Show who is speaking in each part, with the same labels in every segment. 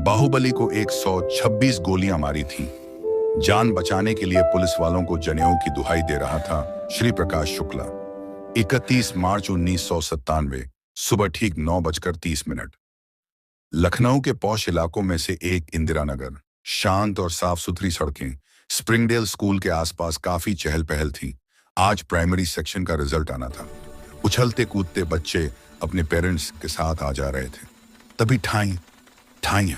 Speaker 1: बाहुबली को 126 गोलियां मारी थीं। जान बचाने के लिए पुलिस वालों को जनेऊ की दुहाई दे रहा था श्री प्रकाश शुक्ला। 31 मार्च 1997 सुबह ठीक 9:30। लखनऊ के पौष इलाकों में से एक इंदिरा नगर, शांत और साफ सुथरी सड़कें, स्प्रिंगडेल स्कूल के आसपास काफी चहल पहल थी। आज प्राइमरी सेक्शन का रिजल्ट आना था। उछलते कूदते बच्चे अपने पेरेंट्स के साथ आ जा रहे थे। तभी ठाई ठाई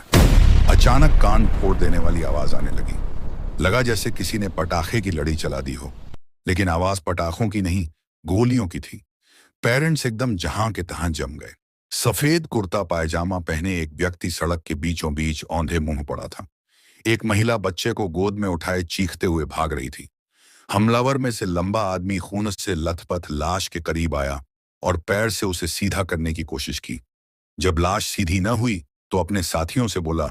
Speaker 1: अचानक कान फोड़ देने वाली आवाज आने लगी। लगा जैसे किसी ने पटाखे की लड़ी चला दी हो, लेकिन आवाज पटाखों की नहीं, गोलियों की थी। पेरेंट्स एकदम जहां के तहां जम गए। सफेद कुर्ता पायजामा पहने एक व्यक्ति सड़क के बीचों बीच औंधे मुंह पड़ा था। एक महिला बच्चे को गोद में उठाए चीखते हुए भाग रही थी। हमलावर में से लंबा आदमी खून से लथपथ लाश के करीब आया और पैर से उसे सीधा करने की कोशिश की। जब लाश सीधी न हुई तो अपने साथियों से बोला,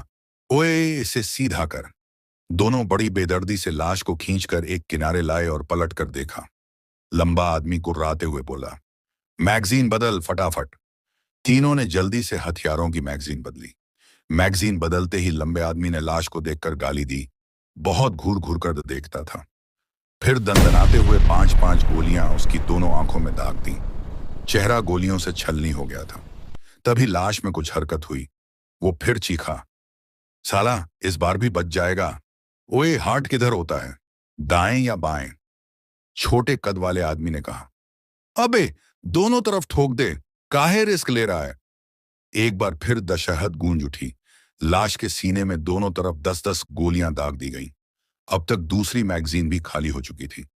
Speaker 1: ओए इसे सीधा कर। दोनों बड़ी बेदर्दी से लाश को खींचकर एक किनारे लाए और पलट कर देखा। लंबा आदमी कुर्राते हुए बोला, मैगजीन बदल फटाफट। तीनों ने जल्दी से हथियारों की मैगजीन बदली। मैगजीन बदलते ही लंबे आदमी ने लाश को देखकर गाली दी। बहुत घूर घूर कर देखता था। फिर दंदनाते हुए 5-5 गोलियां उसकी दोनों आंखों में दाग दी। चेहरा गोलियों से छलनी हो गया था। तभी लाश में कुछ हरकत हुई। वो फिर चीखा, साला इस बार भी बच जाएगा। ओए हार्ट किधर होता है, दाएं या बाएं? छोटे कद वाले आदमी ने कहा, अबे दोनों तरफ ठोक दे, काहे रिस्क ले रहा है? एक बार फिर दशहत गूंज उठी। लाश के सीने में दोनों तरफ 10-10 गोलियां दाग दी गईं। अब तक दूसरी मैगजीन भी खाली हो चुकी थी।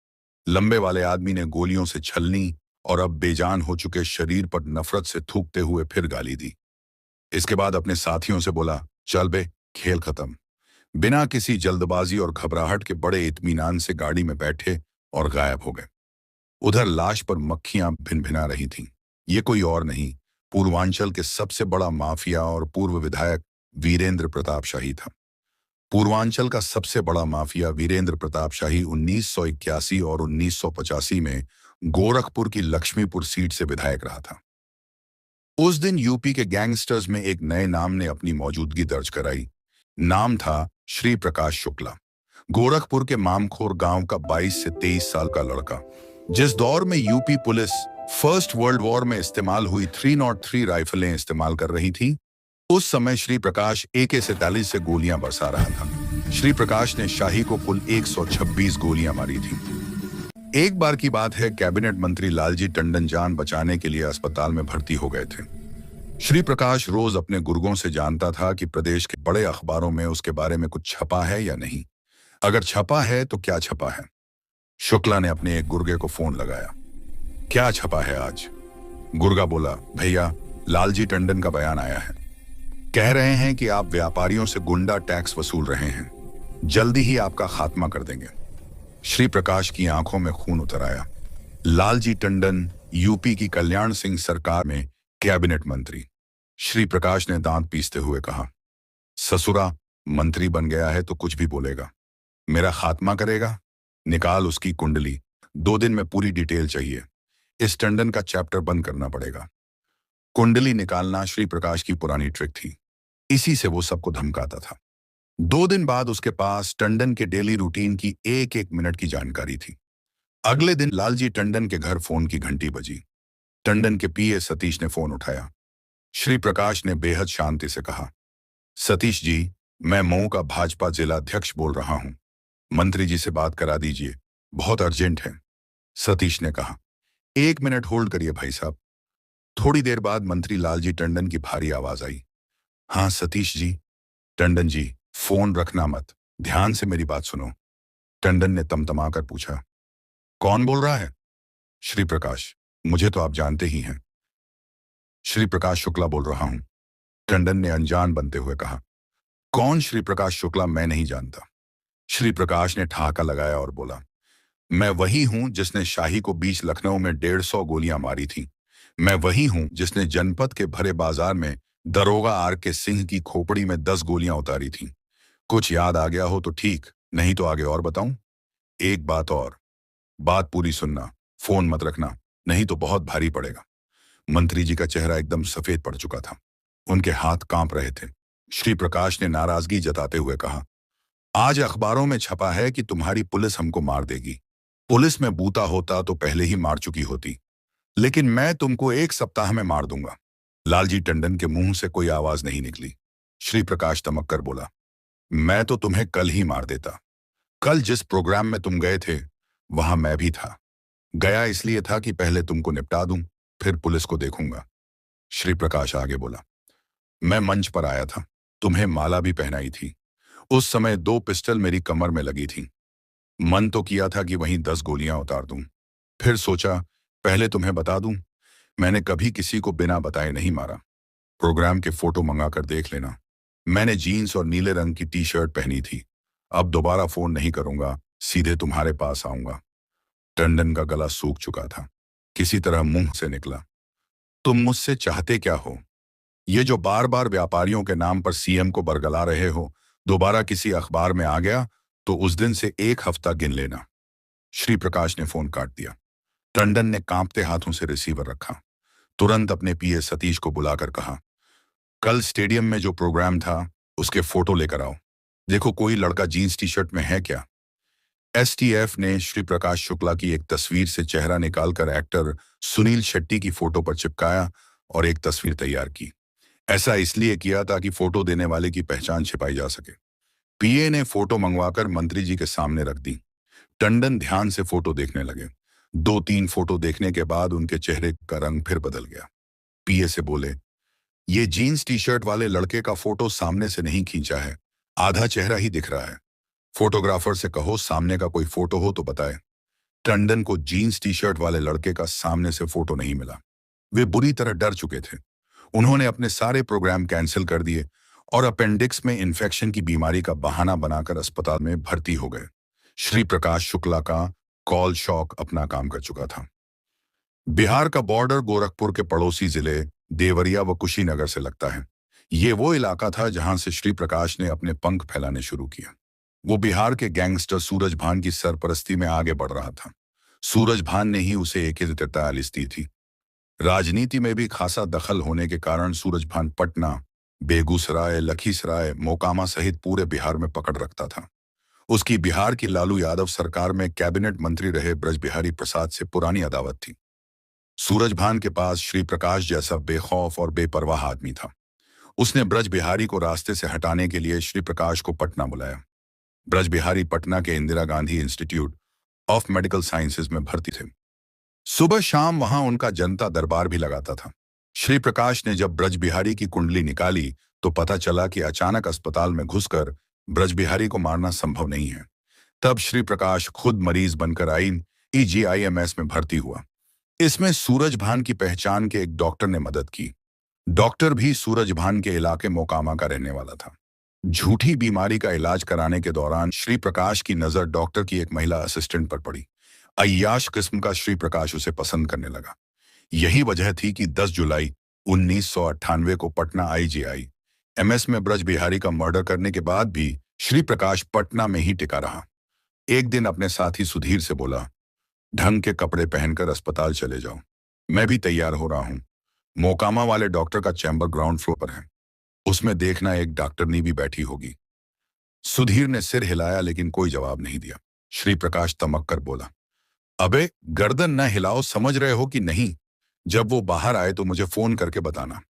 Speaker 1: लंबे वाले आदमी ने गोलियों से छलनी और अब बेजान हो चुके शरीर पर नफरत से थूकते हुए फिर गाली दी। इसके बाद अपने साथियों से बोला, चल बे, खेल खत्म। बिना किसी जल्दबाजी और घबराहट के बड़े इत्मीनान से गाड़ी में बैठे और गायब हो गए। उधर लाश पर मक्खियां भिनभिना रही थीं। ये कोई और नहीं, पूर्वांचल के सबसे बड़ा माफिया और पूर्व विधायक वीरेंद्र प्रताप शाही था। पूर्वांचल का सबसे बड़ा माफिया वीरेंद्र प्रताप शाही 1981 और 1985 में गोरखपुर की लक्ष्मीपुर सीट से विधायक रहा था। उस दिन यूपी के गैंगस्टर्स में एक नए नाम ने अपनी मौजूदगी दर्ज कराई। नाम था श्री प्रकाश शुक्ला। गोरखपुर के मामखोर गांव का 22 से 23 साल का लड़का। जिस दौर में UP police first world war में इस्तेमाल हुई 303 राइफलें इस्तेमाल कर रही थी, उस समय श्री प्रकाश AK-47 से गोलियां बरसा रहा था। श्री प्रकाश ने शाही को कुल 126 गोलियां मारी थी। एक बार की बात है, कैबिनेट मंत्री लालजी टंडन जान बचाने के लिए अस्पताल में भर्ती हो गए थे। श्री प्रकाश रोज अपने गुर्गों से जानता था कि प्रदेश के बड़े अखबारों में उसके बारे में कुछ छपा है या नहीं। अगर छपा है तो क्या छपा है। शुक्ला ने अपने एक गुर्गे को फोन लगाया, क्या छपा है आज? गुर्गा बोला, भैया लालजी टंडन का बयान आया है। कह रहे हैं कि आप व्यापारियों से गुंडा टैक्स वसूल रहे हैं, जल्दी ही आपका खात्मा कर देंगे। श्री प्रकाश की आंखों में खून उतर आया। लालजी टंडन यूपी की कल्याण सिंह सरकार में कैबिनेट मंत्री। श्री प्रकाश ने दांत पीसते हुए कहा, ससुरा मंत्री बन गया है तो कुछ भी बोलेगा। मेरा खात्मा करेगा? निकाल उसकी कुंडली, 2 दिन में पूरी डिटेल चाहिए। इस टंडन का चैप्टर बंद करना पड़ेगा। कुंडली निकालना श्री प्रकाश की पुरानी ट्रिक थी। इसी से वो सबको धमकाता था। 2 दिन बाद उसके पास टंडन के डेली रूटीन की 1-1 मिनट की जानकारी थी। अगले दिन लालजी टंडन के घर फोन की घंटी बजी। टंडन के PA सतीश ने फोन उठाया। श्री प्रकाश ने बेहद शांति से कहा, सतीश जी, मैं मऊ का भाजपा जिला अध्यक्ष बोल रहा हूं। मंत्री जी से बात करा दीजिए, बहुत अर्जेंट है। सतीश ने कहा, 1 मिनट होल्ड करिए भाई साहब। थोड़ी देर बाद मंत्री लालजी टंडन की भारी आवाज आई, हाँ सतीश जी। टंडन जी, फोन रखना मत, ध्यान से मेरी बात सुनो। टंडन ने तमतमाकर पूछा, कौन बोल रहा है? श्री प्रकाश, मुझे तो आप जानते ही हैं। श्री प्रकाश शुक्ला बोल रहा हूं। टंडन ने अनजान बनते हुए कहा, कौन श्री प्रकाश शुक्ला? मैं नहीं जानता। श्री प्रकाश ने ठहाका लगाया और बोला, मैं वही हूं जिसने शाही को बीच लखनऊ में 150 गोलियां मारी थी। मैं वही हूं जिसने जनपद के भरे बाजार में दरोगा RK सिंह की खोपड़ी में 10 गोलियां उतारी थीं। कुछ याद आ गया हो तो ठीक, नहीं तो आगे और बताऊं? एक बात और, बात पूरी सुनना, फोन मत रखना, नहीं तो बहुत भारी पड़ेगा। मंत्री जी का चेहरा एकदम सफेद पड़ चुका था। उनके हाथ कांप रहे थे। श्री प्रकाश ने नाराजगी जताते हुए कहा, आज अखबारों में छपा है कि तुम्हारी पुलिस हमको मार देगी। पुलिस में बूता होता तो पहले ही मार चुकी होती, लेकिन मैं तुमको 1 सप्ताह में मार दूंगा। लालजी टंडन के मुंह से कोई आवाज नहीं निकली। श्री प्रकाश तमक कर बोला, मैं तो तुम्हें कल ही मार देता। कल जिस प्रोग्राम में तुम गए थे वहां मैं भी था। गया इसलिए था कि पहले तुमको निपटा दूं, फिर पुलिस को देखूंगा। श्री प्रकाश आगे बोला, मैं मंच पर आया था, तुम्हें माला भी पहनाई थी। उस समय 2 पिस्टल मेरी कमर में लगी थी। मन तो किया था कि वहीं 10 गोलियां उतार दूं, फिर सोचा पहले तुम्हें बता दूं, मैंने कभी किसी को बिना बताए नहीं मारा। प्रोग्राम के फोटो मंगाकर देख लेना। मैंने जीन्स और नीले रंग की टी-शर्ट पहनी थी। अब दोबारा फोन नहीं करूंगा, सीधे तुम्हारे पास आऊंगा। टंडन का गला सूख चुका था। किसी तरह मुंह से निकला, तुम मुझसे चाहते क्या हो? ये जो बार बार व्यापारियों के नाम पर सीएम को बरगला रहे हो, दोबारा किसी अखबार में आ गया तो उस दिन से 1 हफ्ता गिन लेना। श्री प्रकाश ने फोन काट दिया। टंडन ने कांपते हाथों से रिसीवर रखा। तुरंत अपने पीए सतीश को बुलाकर कहा, कल स्टेडियम में जो प्रोग्राम था उसके फोटो लेकर आओ। देखो कोई लड़का जीन्स टी-शर्ट में है क्या? एसटीएफ ने श्री प्रकाश शुक्ला की एक तस्वीर से चेहरा निकालकर एक्टर सुनील शेट्टी की फोटो पर चिपकाया और एक तस्वीर तैयार की। ऐसा इसलिए किया ताकि फोटो देने वाले की पहचान छिपाई जा सके। पीए ने फोटो मंगवाकर मंत्री जी के सामने रख दी। टंडन ध्यान से फोटो देखने लगे। 2-3 फोटो देखने के बाद उनके चेहरे का रंग फिर बदल गया। पीए से बोले, ये जीन्स टी-शर्ट वाले लड़के का फोटो सामने से नहीं खींचा है, आधा चेहरा ही दिख रहा है। फोटोग्राफर से कहो सामने का कोई फोटो हो तो बताए। टंडन को जीन्स टी-शर्ट वाले लड़के का सामने से फोटो नहीं मिला। वे बुरी तरह डर चुके थे। उन्होंने अपने सारे प्रोग्राम कैंसिल कर दिए और अपेंडिक्स में इन्फेक्शन की बीमारी का बहाना बनाकर अस्पताल में भर्ती हो गए। श्री प्रकाश शुक्ला का कॉल शॉक अपना काम कर चुका था। बिहार का बॉर्डर गोरखपुर के पड़ोसी जिले देवरिया व कुशीनगर से लगता है। ये वो इलाका था जहां से श्री प्रकाश ने अपने पंख फैलाने शुरू किया। वो बिहार के गैंगस्टर सूरज भान की सरपरस्ती में आगे बढ़ रहा था। सूरज भान ने ही उसे AK-43 दी थी। राजनीति में भी खासा दखल होने के कारण सूरज भान पटना, बेगूसराय, लखीसराय, मोकामा सहित पूरे बिहार में पकड़ रखता था। उसकी बिहार की लालू यादव सरकार में कैबिनेट मंत्री रहे ब्रजबिहारी प्रसाद से पुरानी अदावत थी। सूरज भान के पास श्री प्रकाश जैसा बेखौफ और बेपरवाह आदमी था। उसने ब्रजबिहारी को रास्ते से हटाने के लिए श्री प्रकाश को पटना बुलाया। ब्रजबिहारी पटना के Indira Gandhi institute of medical sciences में भर्ती थे। सुबह शाम वहां उनका जनता दरबार भी लगाता था। श्री प्रकाश ने जब ब्रजबिहारी की कुंडली निकाली तो पता चला कि अचानक अस्पताल में घुसकर ब्रजबिहारी को मारना संभव नहीं है। तब श्री प्रकाश खुद मरीज बनकर IGIMS में भर्ती हुआ। इसमें सूरज भान की पहचान के एक डॉक्टर ने मदद की। डॉक्टर भी सूरज भान के इलाके मोकामा का रहने वाला था। झूठी बीमारी का इलाज कराने के दौरान श्री प्रकाश की नजर डॉक्टर की एक महिला असिस्टेंट पर पड़ी। अय्याश किस्म का श्री प्रकाश उसे पसंद करने लगा। यही वजह थी कि 10 जुलाई 1998 को पटना IGIMS में ब्रजबिहारी का मर्डर करने के बाद भी श्री प्रकाश पटना में ही टिका रहा। एक दिन अपने साथी सुधीर से बोला, ढंग के कपड़े पहनकर अस्पताल चले जाओ, मैं भी तैयार हो रहा हूं। मोकामा वाले डॉक्टर का चैम्बर ग्राउंड फ्लोर पर है, उसमें देखना एक डॉक्टरनी भी बैठी होगी। सुधीर ने सिर हिलाया लेकिन कोई जवाब नहीं दिया। श्री प्रकाश तमक कर बोला, अबे गर्दन न हिलाओ, समझ रहे हो कि नहीं? जब वो बाहर आए तो मुझे फोन करके बताना,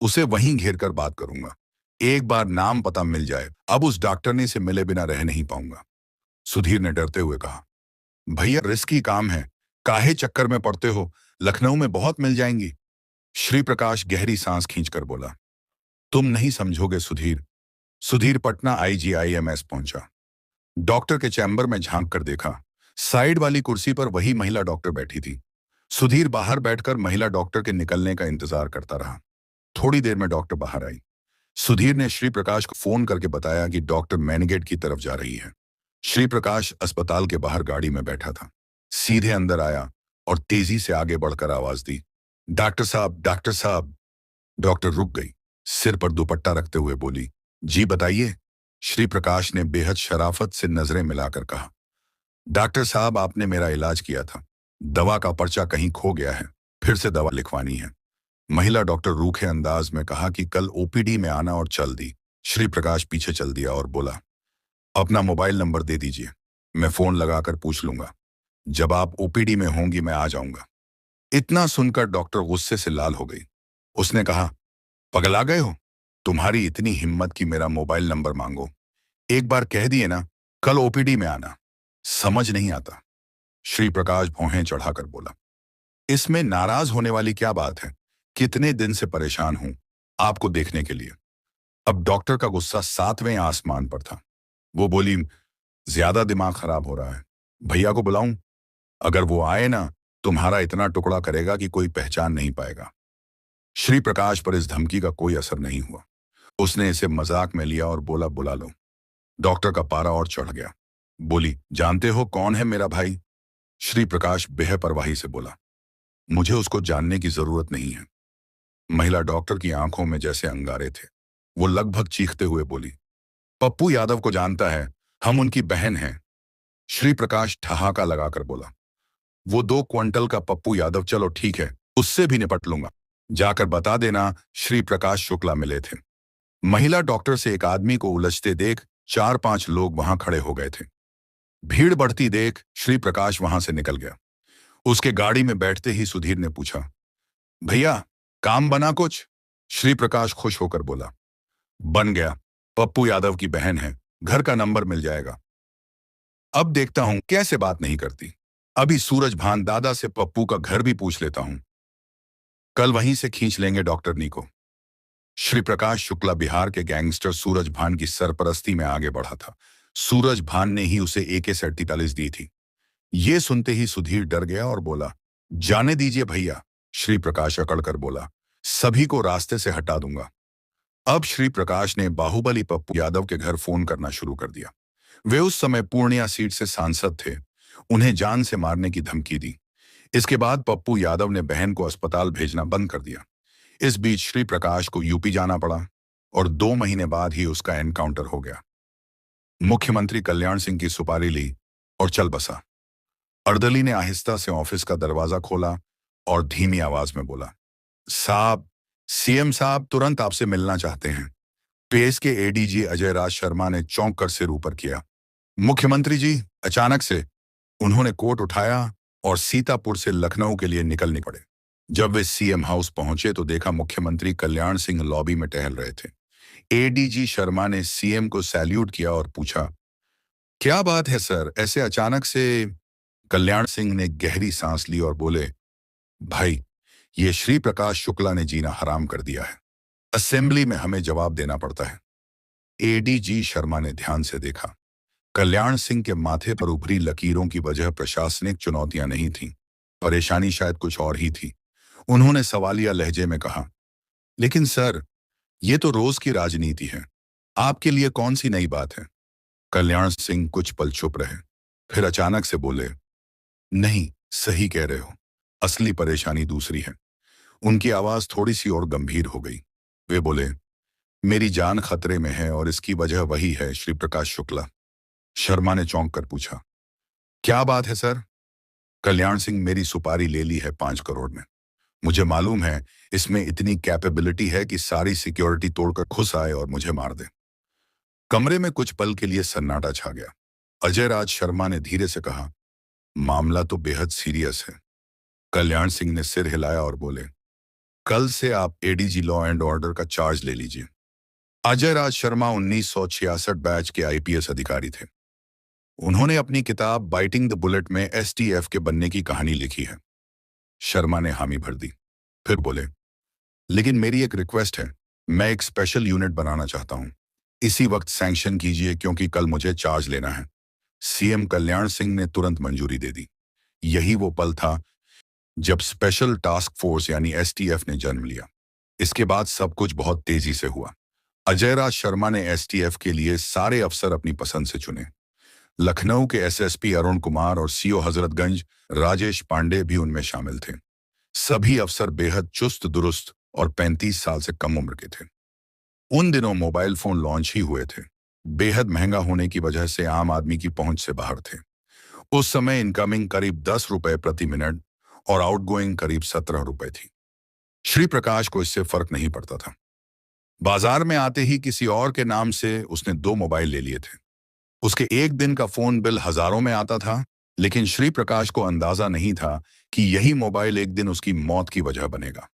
Speaker 1: उसे वहीं घेर कर बात करूंगा। एक बार नाम पता मिल जाए, अब उस डॉक्टरनी से मिले बिना रह नहीं पाऊंगा। सुधीर ने डरते हुए कहा, भैया रिस्की काम है, काहे चक्कर में पड़ते हो, लखनऊ में बहुत मिल जाएंगी। श्री प्रकाश गहरी सांस खींचकर बोला, तुम नहीं समझोगे सुधीर। सुधीर पटना IGIMS पहुंचा। डॉक्टर के चैम्बर में झांक कर देखा, साइड वाली कुर्सी पर वही महिला डॉक्टर बैठी थी। सुधीर बाहर बैठकर महिला डॉक्टर के निकलने का इंतजार करता रहा। थोड़ी देर में डॉक्टर बाहर आई। सुधीर ने श्री प्रकाश को फोन करके बताया कि डॉक्टर मैनगेट की तरफ जा रही है। श्री प्रकाश अस्पताल के बाहर गाड़ी में बैठा था। सीधे अंदर आया और तेजी से आगे बढ़कर आवाज दी, डॉक्टर साहब, डॉक्टर साहब। डॉक्टर रुक गई, सिर पर दुपट्टा रखते हुए बोली, जी बताइए। श्री प्रकाश ने बेहद शराफत से नजरें मिलाकर कहा, डॉक्टर साहब आपने मेरा इलाज किया था, दवा का पर्चा कहीं खो गया है, फिर से दवा लिखवानी है। महिला डॉक्टर रूखे अंदाज में कहा कि कल OPD में आना और चल दी। श्री प्रकाश पीछे चल दिया और बोला, अपना मोबाइल नंबर दे दीजिए, मैं फोन लगाकर पूछ लूंगा। जब आप ओपीडी में होंगी मैं आ जाऊंगा। इतना सुनकर डॉक्टर गुस्से से लाल हो गई। उसने कहा, पगला गए हो? तुम्हारी इतनी हिम्मत कि मेरा मोबाइल नंबर मांगो। एक बार कह दिए ना, कल ओपीडी में आना। समझ नहीं आता? श्री प्रकाश भौहें चढ़ाकर बोला। इसमें नाराज होने वाली क्या बात है? कितने दिन से परेशान हूं आपको देखने के लिए। अब डॉक्टर का गुस्सा 7वें आसमान पर था। वो बोली, ज्यादा दिमाग खराब हो रहा है, भैया को बुलाऊं? अगर वो आए ना, तुम्हारा इतना टुकड़ा करेगा कि कोई पहचान नहीं पाएगा। श्री प्रकाश पर इस धमकी का कोई असर नहीं हुआ। उसने इसे मजाक में लिया और बोला, बुला लो। डॉक्टर का पारा और चढ़ गया। बोली, जानते हो कौन है मेरा भाई? श्री प्रकाश बेपरवाही से बोला, मुझे उसको जानने की जरूरत नहीं है। महिला डॉक्टर की आंखों में जैसे अंगारे थे। वो लगभग चीखते हुए बोली, पप्पू यादव को जानता है, हम उनकी बहन हैं। श्री प्रकाश ठहाका लगाकर बोला, वो 2 क्विंटल का पप्पू यादव, चलो ठीक है, उससे भी निपट लूंगा। जाकर बता देना श्री प्रकाश शुक्ला मिले थे। महिला डॉक्टर से एक आदमी को उलझते देख 4-5 लोग वहां खड़े हो गए थे। भीड़ बढ़ती देख श्री प्रकाश वहां से निकल गया। उसके गाड़ी में बैठते ही सुधीर ने पूछा, भैया काम बना कुछ? श्री प्रकाश खुश होकर बोला, बन गया। पप्पू यादव की बहन है, घर का नंबर मिल जाएगा। अब देखता हूं कैसे बात नहीं करती। अभी सूरज भान दादा से पप्पू का घर भी पूछ लेता हूं। कल वहीं से खींच लेंगे डॉक्टरनी को। श्री प्रकाश शुक्ला बिहार के गैंगस्टर सूरज भान की सरपरस्ती में आगे बढ़ा था। सूरज भान ने ही उसे AK-47 दी थी। ये सुनते ही सुधीर डर गया और बोला, जाने दीजिए भैया। श्री प्रकाश अकड़कर बोला, सभी को रास्ते से हटा दूंगा। अब श्री प्रकाश ने बाहुबली पप्पू यादव के घर फोन करना शुरू कर दिया। वे उस समय पूर्णिया सीट से सांसद थे। उन्हें जान से मारने की धमकी दी। इसके बाद पप्पू यादव ने बहन को अस्पताल भेजना बंद कर दिया। इस बीच श्री प्रकाश को यूपी जाना पड़ा और 2 महीने बाद ही उसका एनकाउंटर हो गया। मुख्यमंत्री कल्याण सिंह की सुपारी ली और चल बसा। अर्दली ने आहिस्ता से ऑफिस का दरवाजा खोला और धीमी आवाज में बोला, साहब, सीएम साहब तुरंत आपसे मिलना चाहते हैं। पेस के एडीजी अजय राज शर्मा ने चौंक कर सिर ऊपर किया। मुख्यमंत्री जी, अचानक से। उन्होंने कोट उठाया और सीतापुर से लखनऊ के लिए निकलने पड़े। जब वे सीएम हाउस पहुंचे तो देखा मुख्यमंत्री कल्याण सिंह लॉबी में टहल रहे थे। एडीजी शर्मा ने सीएम को सैल्यूट किया और पूछा, क्या बात है सर, ऐसे अचानक से? कल्याण सिंह ने गहरी सांस ली और बोले, भाई, ये श्री प्रकाश शुक्ला ने जीना हराम कर दिया है। असेंबली में हमें जवाब देना पड़ता है। एडीजी शर्मा ने ध्यान से देखा। कल्याण सिंह के माथे पर उभरी लकीरों की वजह प्रशासनिक चुनौतियां नहीं थीं, परेशानी शायद कुछ और ही थी। उन्होंने सवालिया लहजे में कहा, लेकिन सर, ये तो रोज की राजनीति है, आपके लिए कौन सी नई बात है? कल्याण सिंह कुछ पल चुप रहे, फिर अचानक से बोले, नहीं, सही कह रहे हो, असली परेशानी दूसरी है। उनकी आवाज थोड़ी सी और गंभीर हो गई। वे बोले, मेरी जान खतरे में है और इसकी वजह वही है, श्री प्रकाश शुक्ला। शर्मा ने चौंक कर पूछा, क्या बात है सर? कल्याण सिंह, मेरी सुपारी ले ली है 5 करोड़ में। मुझे मालूम है इसमें इतनी कैपेबिलिटी है कि सारी सिक्योरिटी तोड़कर घुस आए और मुझे मार दे। कमरे में कुछ पल के लिए सन्नाटा छा गया। अजय राज शर्मा ने धीरे से कहा, मामला तो बेहद सीरियस है। कल्याण सिंह ने सिर हिलाया और बोले, कल से आप एडीजी लॉ एंड ऑर्डर का चार्ज ले लीजिए। अजय राज शर्मा 1966 बैच के आईपीएस अधिकारी थे। उन्होंने अपनी किताब बाइटिंग द बुलेट में एसटीएफ के बनने की कहानी लिखी है। शर्मा ने हामी भर दी, फिर बोले, लेकिन मेरी एक रिक्वेस्ट है, मैं एक स्पेशल यूनिट बनाना चाहता हूं। इसी वक्त सैंक्शन कीजिए क्योंकि कल मुझे चार्ज लेना है। सीएम कल्याण सिंह ने तुरंत मंजूरी दे दी। यही वो पल था जब स्पेशल टास्क फोर्स यानी एसटीएफ ने जन्म लिया। इसके बाद सब कुछ बहुत तेजी से हुआ। अजय राज शर्मा ने एसटीएफ के लिए सारे अफसर अपनी पसंद से चुने। लखनऊ के एसएसपी अरुण कुमार और सीओ हजरतगंज राजेश पांडे भी उनमें शामिल थे। सभी अफसर बेहद चुस्त दुरुस्त और 35 साल से कम उम्र के थे। उन दिनों मोबाइल फोन लॉन्च ही हुए थे। बेहद महंगा होने की वजह से आम आदमी की पहुंच से बाहर थे। उस समय इनकमिंग करीब 10 रुपए प्रति मिनट और आउटगोइंग करीब 17 रुपए थी। श्री प्रकाश को इससे फर्क नहीं पड़ता था। बाजार में आते ही किसी और के नाम से उसने 2 मोबाइल ले लिए थे। उसके एक दिन का फोन बिल हजारों में आता था, लेकिन श्री प्रकाश को अंदाजा नहीं था कि यही मोबाइल एक दिन उसकी मौत की वजह बनेगा।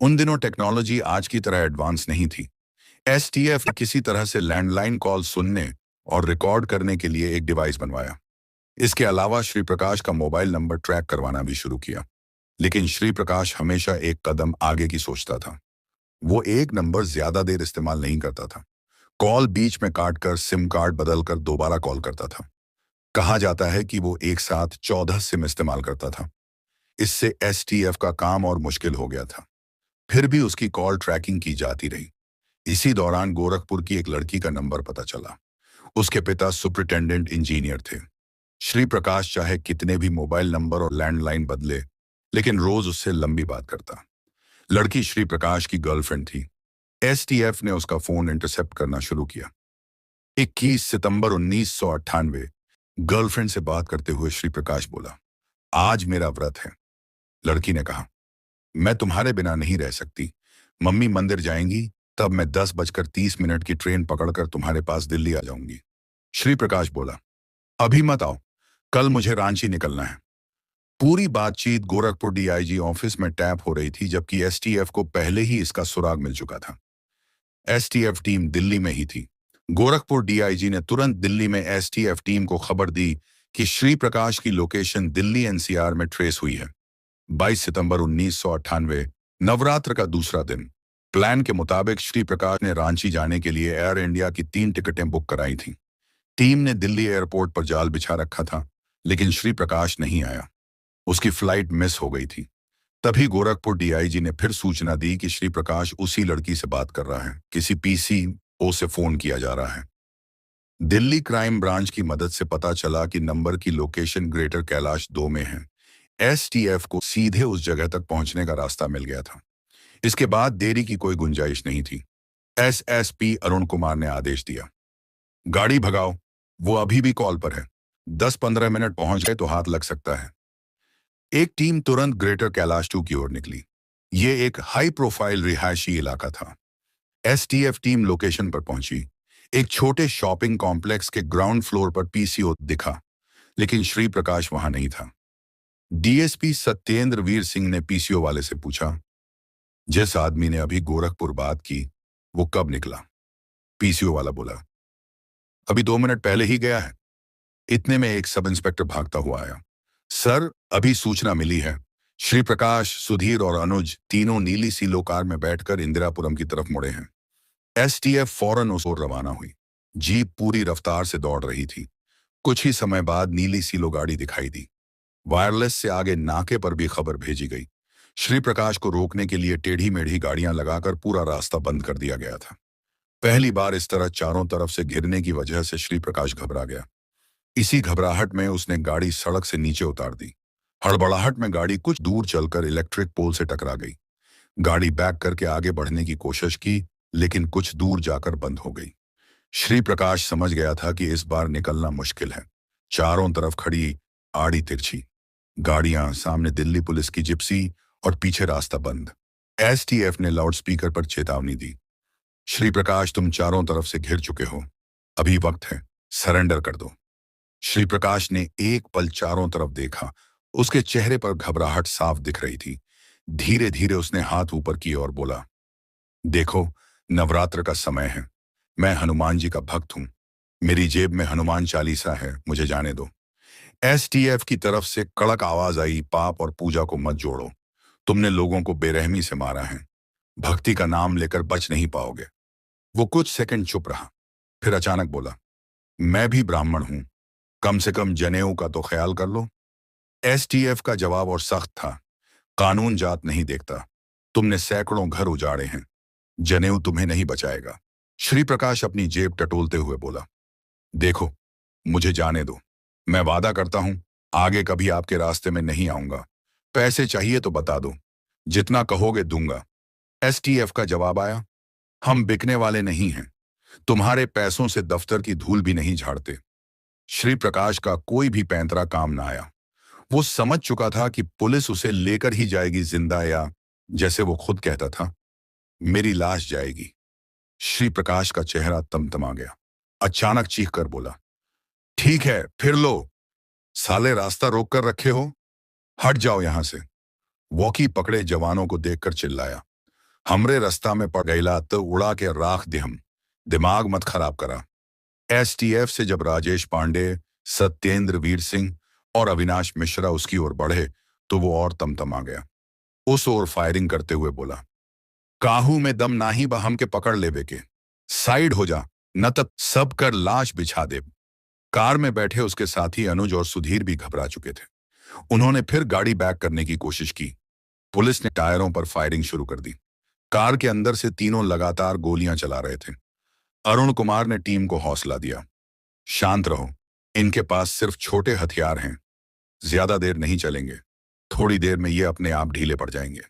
Speaker 1: उन दिनों टेक्नोलॉजी आज की तरह एडवांस नहीं थी। एसटीएफ ने किसी तरह से लैंडलाइन कॉल सुनने और रिकॉर्ड करने के लिए एक डिवाइस बनवाया। इसके अलावा श्री प्रकाश का मोबाइल नंबर ट्रैक करवाना भी शुरू किया। लेकिन श्री प्रकाश हमेशा एक कदम आगे की सोचता था। वो एक नंबर ज्यादा देर इस्तेमाल नहीं करता था। कॉल बीच में काटकर सिम कार्ड बदलकर दोबारा कॉल करता था। कहा जाता है कि वो एक साथ 14 सिम इस्तेमाल करता था। इससे एसटीएफ का काम और मुश्किल हो गया था। फिर भी उसकी कॉल ट्रैकिंग की जाती रही। इसी दौरान गोरखपुर की एक लड़की का नंबर पता चला। उसके पिता सुपरिटेंडेंट इंजीनियर थे। श्री प्रकाश चाहे कितने भी मोबाइल नंबर और लैंडलाइन बदले, लेकिन रोज उससे लंबी बात करता। लड़की श्री प्रकाश की गर्लफ्रेंड थी। एसटीएफ ने उसका फोन इंटरसेप्ट करना शुरू किया। 21 सितंबर 1998, गर्लफ्रेंड से बात करते हुए श्री प्रकाश बोला, आज मेरा व्रत है। लड़की ने कहा, मैं तुम्हारे बिना नहीं रह सकती। मम्मी मंदिर जाएंगी, तब मैं 10:30 की ट्रेन पकड़कर तुम्हारे पास दिल्ली आ जाऊंगी। श्री प्रकाश बोला, अभी मत आओ, कल मुझे रांची निकलना है। पूरी बातचीत गोरखपुर डीआईजी ऑफिस में टैप हो रही थी, जबकि एसटीएफ को पहले ही इसका सुराग मिल चुका था। एसटीएफ टीम दिल्ली में ही थी। गोरखपुर डीआईजी ने तुरंत दिल्ली में एसटीएफ टीम को खबर दी कि श्री प्रकाश की लोकेशन दिल्ली एनसीआर में ट्रेस हुई है। 22 सितंबर 1998, नवरात्र का दूसरा दिन। प्लान के मुताबिक श्री प्रकाश ने रांची जाने के लिए एयर इंडिया की 3 टिकटें बुक कराई थीं। टीम ने दिल्ली एयरपोर्ट पर जाल बिछा रखा था, लेकिन श्री प्रकाश नहीं आया। उसकी फ्लाइट मिस हो गई थी। तभी गोरखपुर डीआईजी ने फिर सूचना दी कि श्री प्रकाश उसी लड़की से बात कर रहा है। किसी पीसीओ से फोन किया जा रहा है। दिल्ली क्राइम ब्रांच की मदद से पता चला कि नंबर की लोकेशन ग्रेटर कैलाश 2 में है। एसटीएफ को सीधे उस जगह तक पहुंचने का रास्ता मिल गया था। इसके बाद देरी की कोई गुंजाइश नहीं थी। एसएसपी अरुण कुमार ने आदेश दिया, गाड़ी भगाओ, वो अभी भी कॉल पर है। 10-15 मिनट पहुंच गए तो हाथ लग सकता है। एक टीम तुरंत ग्रेटर कैलाश 2 की ओर निकली। ये एक हाई प्रोफाइल रिहायशी इलाका था। एसटीएफ टीम लोकेशन पर पहुंची। एक छोटे शॉपिंग कॉम्प्लेक्स के ग्राउंड फ्लोर पर पीसीओ दिखा, लेकिन श्री प्रकाश वहां नहीं था। डीएसपी सत्येंद्र वीर सिंह ने पीसीओ वाले से पूछा, जिस आदमी ने अभी गोरखपुर बात की, वो कब निकला? पीसीओ वाला बोला, अभी 2 मिनट पहले ही गया है। इतने में एक सब इंस्पेक्टर भागता हुआ आया। सर, अभी सूचना मिली है। श्री प्रकाश, सुधीर और अनुज तीनों नीली सीलो कार में बैठकर इंदिरापुरम की तरफ मुड़े हैं। एसटीएफ फौरन उस ओर रवाना हुई। जीप पूरी रफ्तार से दौड़ रही थी। कुछ ही समय बाद नीली सीलो गाड़ी दिखाई दी। वायरलेस से आगे नाके पर भी खबर भेजी गई। श्री प्रकाश को रोकने के लिए टेढ़ी मेढ़ी गाड़ियां लगाकर पूरा रास्ता बंद कर दिया गया था। पहली बार इस तरह चारों तरफ से घिरने की वजह से श्री प्रकाश घबरा गया। इसी घबराहट में उसने गाड़ी सड़क से नीचे उतार दी। हड़बड़ाहट में गाड़ी कुछ दूर चलकर इलेक्ट्रिक पोल से टकरा गई। गाड़ी बैक करके आगे बढ़ने की कोशिश की, लेकिन कुछ दूर जाकर बंद हो गई। श्री प्रकाश समझ गया था कि इस बार निकलना मुश्किल है। चारों तरफ खड़ी आड़ी तिरछी गाड़ियां, सामने दिल्ली पुलिस की जिप्सी और पीछे रास्ता बंद। एसटीएफ ने लाउडस्पीकर पर चेतावनी दी, श्री प्रकाश, तुम चारों तरफ से घिर चुके हो। अभी वक्त है, सरेंडर कर दो। श्री प्रकाश ने एक पल चारों तरफ देखा। उसके चेहरे पर घबराहट साफ दिख रही थी। धीरे धीरे उसने हाथ ऊपर किए और बोला, देखो, नवरात्र का समय है। मैं हनुमान जी का भक्त हूं। मेरी जेब में हनुमान चालीसा है, मुझे जाने दो। एसटीएफ की तरफ से कड़क आवाज आई, पाप और पूजा को मत जोड़ो। तुमने लोगों को बेरहमी से मारा है। भक्ति का नाम लेकर बच नहीं पाओगे। वो कुछ सेकंड चुप रहा, फिर अचानक बोला, मैं भी ब्राह्मण हूं, कम से कम जनेऊ का तो ख्याल कर लो। एसटीएफ का जवाब और सख्त था, कानून जात नहीं देखता। तुमने सैकड़ों घर उजाड़े हैं, जनेऊ तुम्हें नहीं बचाएगा। श्री प्रकाश अपनी जेब टटोलते हुए बोला, देखो, मुझे जाने दो। मैं वादा करता हूं, आगे कभी आपके रास्ते में नहीं आऊंगा। पैसे चाहिए तो बता दो, जितना कहोगे दूंगा। एसटीएफ का जवाब आया, हम बिकने वाले नहीं हैं। तुम्हारे पैसों से दफ्तर की धूल भी नहीं झाड़ते। श्री प्रकाश का कोई भी पैंतरा काम ना आया। वो समझ चुका था कि पुलिस उसे लेकर ही जाएगी जिंदा, या जैसे वो खुद कहता था, मेरी लाश जाएगी। श्री प्रकाश का चेहरा तमतमा गया। अचानक चीख कर बोला, ठीक है फिर लो, साले रास्ता रोक कर रखे हो, हट जाओ यहां से। वॉकी पकड़े जवानों को देखकर चिल्लाया, हमरे रास्ता में पड़ गईला तो उड़ा के राख दे हम, दिमाग मत खराब करा। एसटीएफ से जब राजेश पांडे, सत्येंद्र वीर सिंह और अविनाश मिश्रा उसकी ओर बढ़े तो वो और तमतमा गया। उस ओर फायरिंग करते हुए बोला, काहू में दम नाही बा हम के पकड़ लेवे के, साइड हो जा न तब सब कर लाश बिछा दे। कार में बैठे उसके साथी अनुज और सुधीर भी घबरा चुके थे। उन्होंने फिर गाड़ी बैक करने की कोशिश की। पुलिस ने टायरों पर फायरिंग शुरू कर दी। कार के अंदर से तीनों लगातार गोलियां चला रहे थे। अरुण कुमार ने टीम को हौसला दिया, शांत रहो, इनके पास सिर्फ छोटे हथियार हैं, ज्यादा देर नहीं चलेंगे, थोड़ी देर में ये अपने आप ढीले पड़ जाएंगे।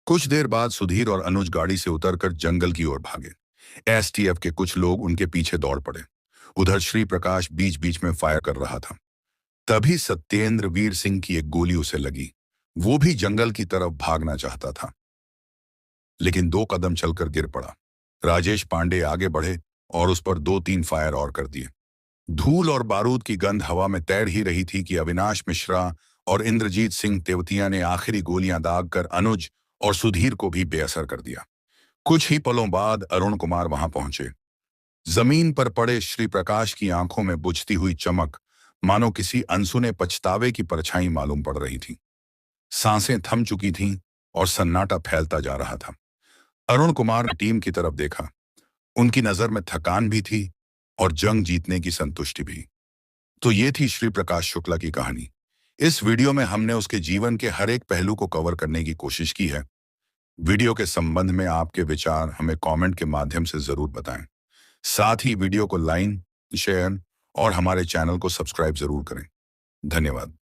Speaker 1: कुछ देर बाद सुधीर और अनुज गाड़ी से उतरकर जंगल की ओर भागे। एसटीएफ के कुछ लोग उनके पीछे दौड़ पड़े। उधर श्री प्रकाश बीच बीच में फायर कर रहा था। तभी सत्येंद्र वीर सिंह की एक गोली उसे लगी। वो भी जंगल की तरफ भागना चाहता था, लेकिन 2 कदम चलकर गिर पड़ा। राजेश पांडे आगे बढ़े और उस पर 2-3 फायर और कर दिए। धूल और बारूद की गंध हवा में तैर ही रही थी कि अविनाश मिश्रा और इंद्रजीत सिंह तेवतिया ने आखिरी गोलियां दागकर अनुज और सुधीर को भी बेअसर कर दिया। कुछ ही पलों बाद अरुण कुमार वहां पहुंचे। जमीन पर पड़े श्री प्रकाश की आंखों में बुझती हुई चमक मानो किसी अनसुने पछतावे की परछाई मालूम पड़ रही थी। सांसें थम चुकी थीं और सन्नाटा फैलता जा रहा था। अरुण कुमार ने टीम की तरफ देखा। उनकी नजर में थकान भी थी और जंग जीतने की संतुष्टि भी। तो ये थी श्री प्रकाश शुक्ला की कहानी। इस वीडियो में हमने उसके जीवन के हर एक पहलू को कवर करने की कोशिश की है। वीडियो के संबंध में आपके विचार हमें कमेंट के माध्यम से जरूर बताएं। साथ ही वीडियो को लाइक, शेयर और हमारे चैनल को सब्सक्राइब जरूर करें। धन्यवाद।